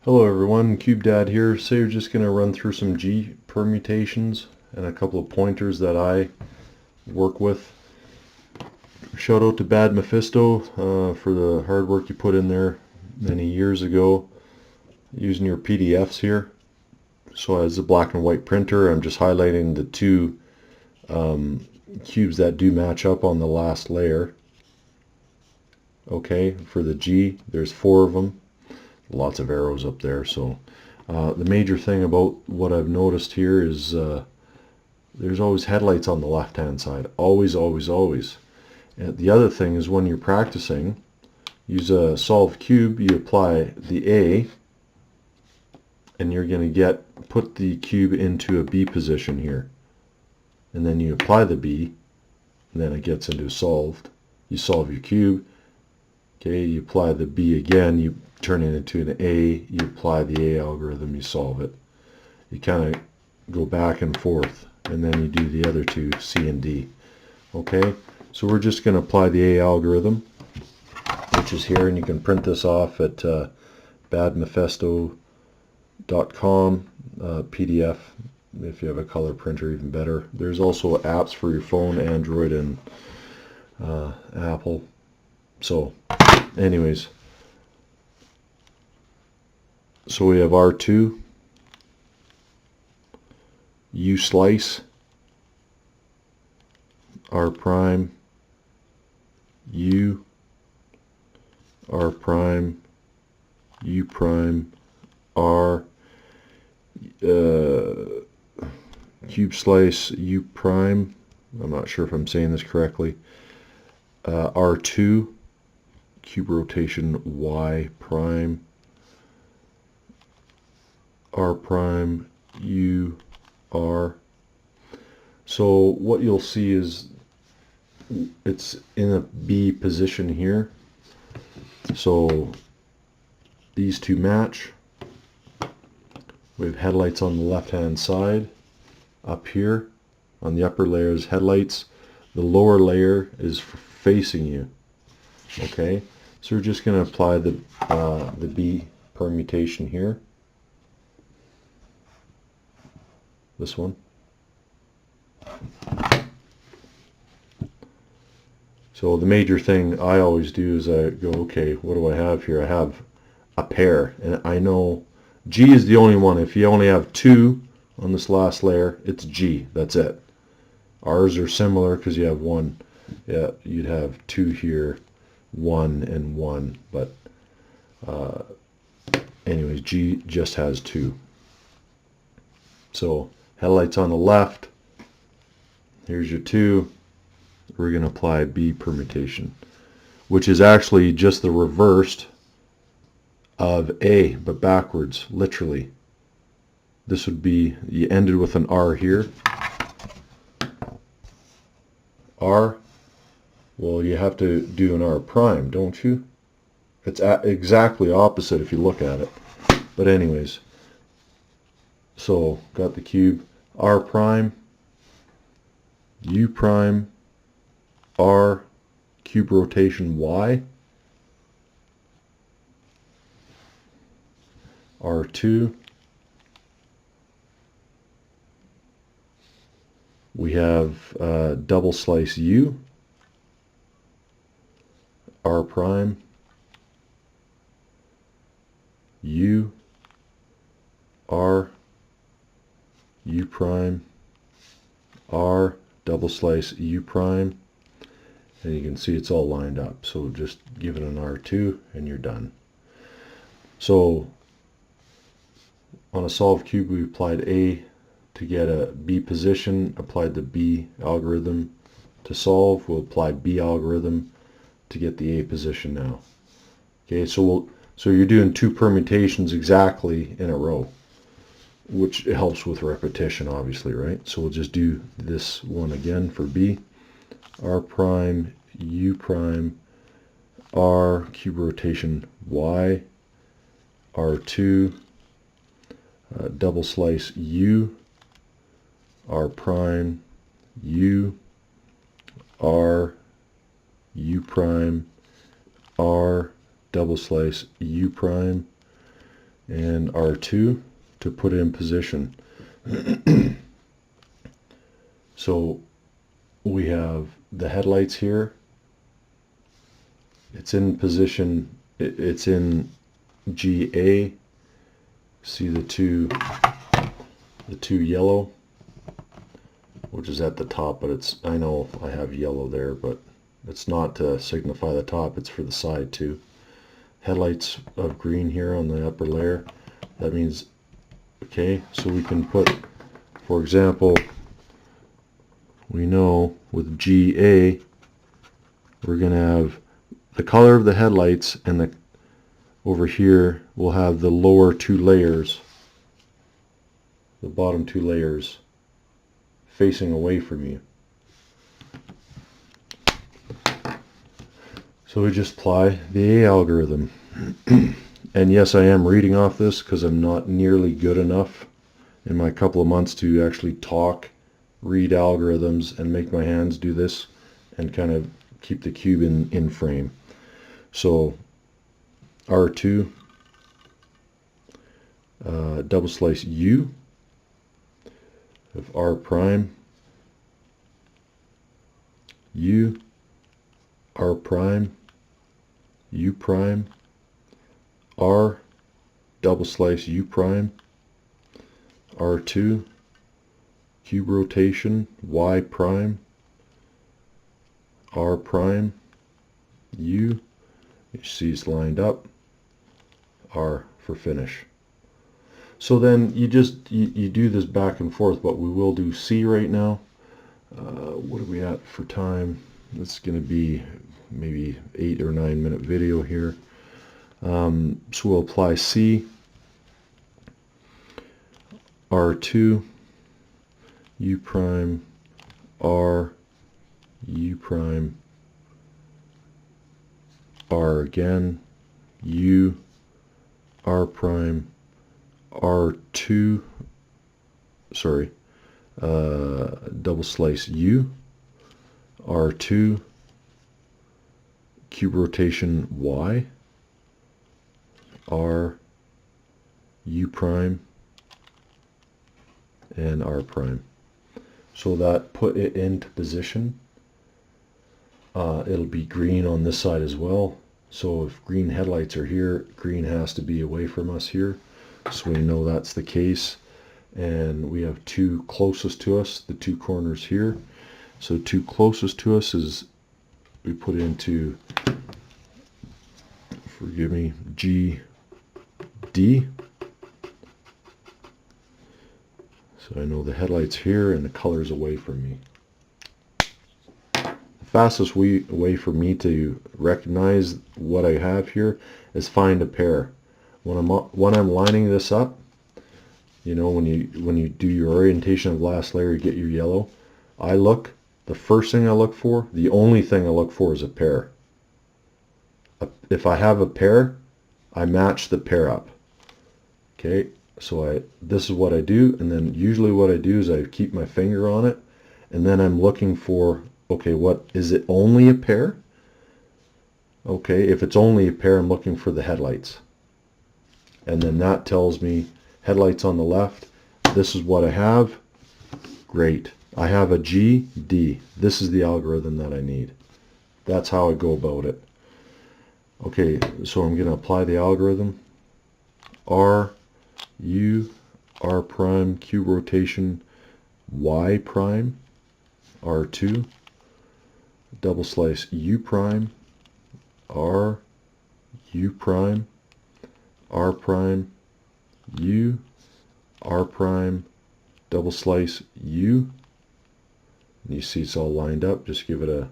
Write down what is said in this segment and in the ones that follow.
Hello everyone, CubeDad here. So we're just going to run through some G permutations and a couple of pointers that I work with. Shout out to Bad Mephisto for the hard work you put in there many years ago using your PDFs here. So as a black and white printer, I'm just highlighting the two cubes that do match up on the last layer. Okay, for the G, there's 4 of them. Lots of arrows up there. So the major thing about what I've noticed here is there's always headlights on the left hand side. Always, always, always. And the other thing is when you're practicing, use a solved cube, you apply the A, and you're going to put the cube into a B position here. And then you apply the B, and then it gets into solved. You solve your cube. Okay, you apply the B again, you turn it into an A, you apply the A algorithm, you solve it. You kind of go back and forth, and then you do the other two, C and D. Okay, so we're just going to apply the A algorithm, which is here, and you can print this off at badmephisto.com PDF. If you have a color printer, even better. There's also apps for your phone, Android and Apple. So anyways, so we have R2, U slice, R prime, U, R prime, U prime, R, cube slice, U prime, I'm not sure if I'm saying this correctly, R2, cube rotation Y prime, R prime, U, R. So what you'll see is it's in a B position here. So these two match. We have headlights on the left hand side. Up here on the upper layer is headlights. The lower layer is facing you. Okay, so we're just going to apply the B permutation here. This one. So the major thing I always do is I go, okay, what do I have here? I have a pair, and I know G is the only one. If you only have 2 on this last layer, it's G. That's it. R's are similar because you have 1. Yeah, you'd have 2 here, 1 and 1, but anyways, G just has 2. So headlights on the left, here's your 2. We're going to apply B permutation, which is actually just the reversed of A, but backwards, literally. This would be, you ended with an R here. R, well, you have to do an R prime, don't you? It's exactly opposite if you look at it. But anyways, so got the cube, R prime, U prime, R, cube rotation Y, R2, we have double slice U, R prime, U, R, U prime, R, double slice U prime, and you can see it's all lined up. So just give it an R2 and you're done. So on a solved cube, we applied A to get a B position, applied the B algorithm to solve. We'll apply B algorithm to get the A position now. Okay, so you're doing 2 permutations exactly in a row, which helps with repetition, obviously, right? So we'll just do this one again for B. R prime, U prime, R, cube rotation Y, R2, double slice U, R prime, U, R, U prime, R, double slice U prime, and R2 to put it in position. So we have the headlights here. It's in position, it's in GA. See the two yellow, which is at the top, but it's, I know I have yellow there, but it's not to signify the top, it's for the side too. Headlights of green here on the upper layer. That means, okay, so we can put, for example, we know with GA, we're going to have the color of the headlights, and the over here we'll have the lower two layers, the bottom two layers facing away from you. So we just apply the A algorithm. And yes, I am reading off this because I'm not nearly good enough in my couple of months to actually talk, read algorithms, and make my hands do this and kind of keep the cube in frame. So R2, double slice U of R prime, U, R prime, U prime, R, double slice U prime, R2, cube rotation, Y prime, R prime, U, you see it's lined up, R for finish. So then you just, you do this back and forth, but we will do C right now. What are we at for time? It's going to be maybe 8 or 9 minute video here. So we'll apply C, R2, U prime, R, U prime, R again, U, R prime, R2, sorry, double slice U, R2, cube rotation Y, R, U prime, and R prime. So that put it into position. It'll be green on this side as well. So if green headlights are here, green has to be away from us here. So we know that's the case. And we have two closest to us, the two corners here. So two closest to us is, we put into, forgive me, G, D. So I know the headlight's here and the color's away from me. The fastest way for me to recognize what I have here is find a pair. When I'm lining this up, you know, when you do your orientation of last layer, you get your yellow. The first thing I look for, the only thing I look for is a pair. If I have a pair, I match the pair up. Okay, so this is what I do, and then usually what I do is I keep my finger on it, and then I'm looking for, okay, what is it, only a pair? Okay, if it's only a pair, I'm looking for the headlights. And then that tells me headlights on the left. This is what I have. Great. I have a G, D. This is the algorithm that I need. That's how I go about it. Okay, so I'm going to apply the algorithm. R, U, R prime, cube rotation, Y prime, R2, double slice U prime, R, U prime, R prime, U, R prime, double slice U. And you see it's all lined up. Just give it a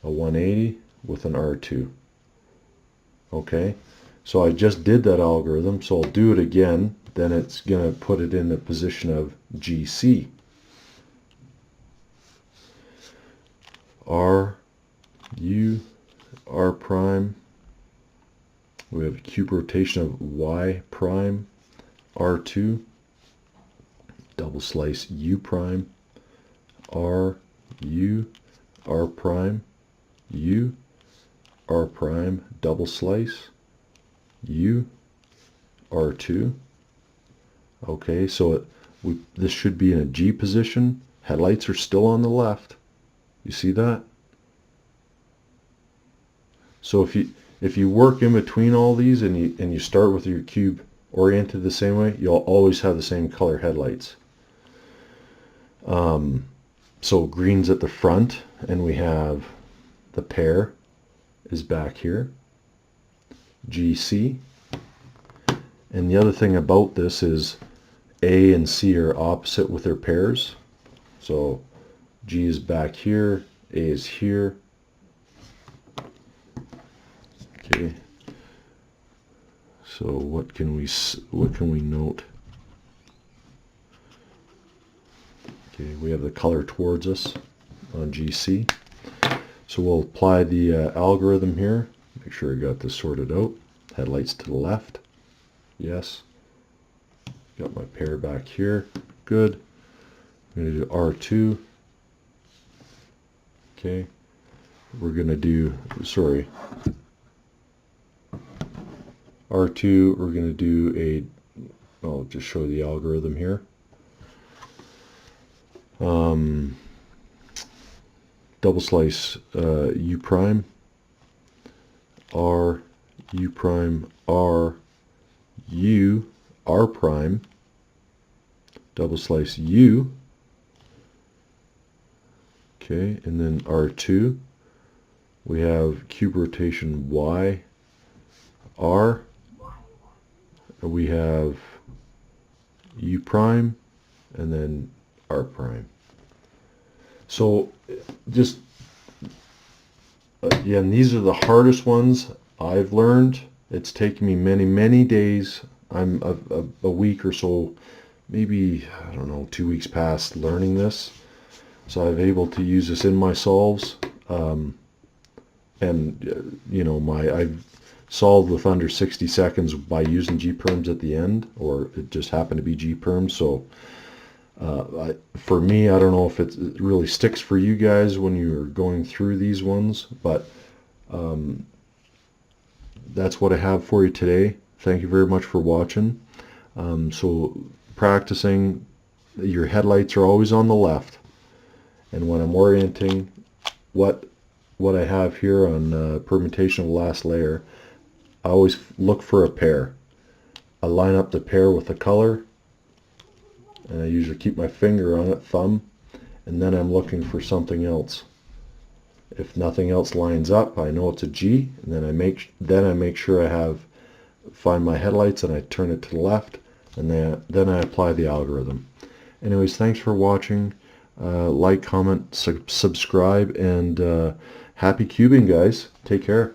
180 with an R2. Okay, so I just did that algorithm, so I'll do it again. Then it's going to put it in the position of GC. R, U, R prime. We have a cube rotation of Y prime, R2, double slice U prime, R, U, R prime, U, R prime, double slice, U, R2. Okay, so this should be in a G position. Headlights are still on the left. You see that? So if you work in between all these and you start with your cube oriented the same way, you'll always have the same color headlights. So green's at the front, and we have the pair is back here, GC. And the other thing about this is A and C are opposite with their pairs. So G is back here, A is here. Okay. So what can we note? Okay, we have the color towards us on GC. So we'll apply the algorithm here. Make sure I got this sorted out. Headlights to the left. Yes. Got my pair back here. Good. I'm going to do R2. Okay. We're going to do, sorry. R2, we're going to do I'll just show the algorithm here. Double slice U prime, R, U prime, R, U, R prime, double slice U, okay, and then R2, we have cube rotation Y, R, we have U prime, and then R prime. So just, and these are the hardest ones I've learned. It's taken me many days. I'm a week or so, maybe, I don't know, 2 weeks past learning this. So I'm able to use this in my solves. And, you know, I've solved with under 60 seconds by using G-Perms at the end, or it just happened to be G-Perms. So for me, I don't know if it really sticks for you guys when you're going through these ones, but that's what I have for you today. Thank you very much for watching. So practicing, your headlights are always on the left, and when I'm orienting, what I have here on permutation of last layer, I always look for a pair. I line up the pair with the color, and I usually keep my finger on it, thumb, and then I'm looking for something else. If nothing else lines up, I know it's a G, and then I make sure I find my headlights, and I turn it to the left, and then I apply the algorithm. Anyways, thanks for watching. Like, comment, subscribe, and happy cubing, guys. Take care.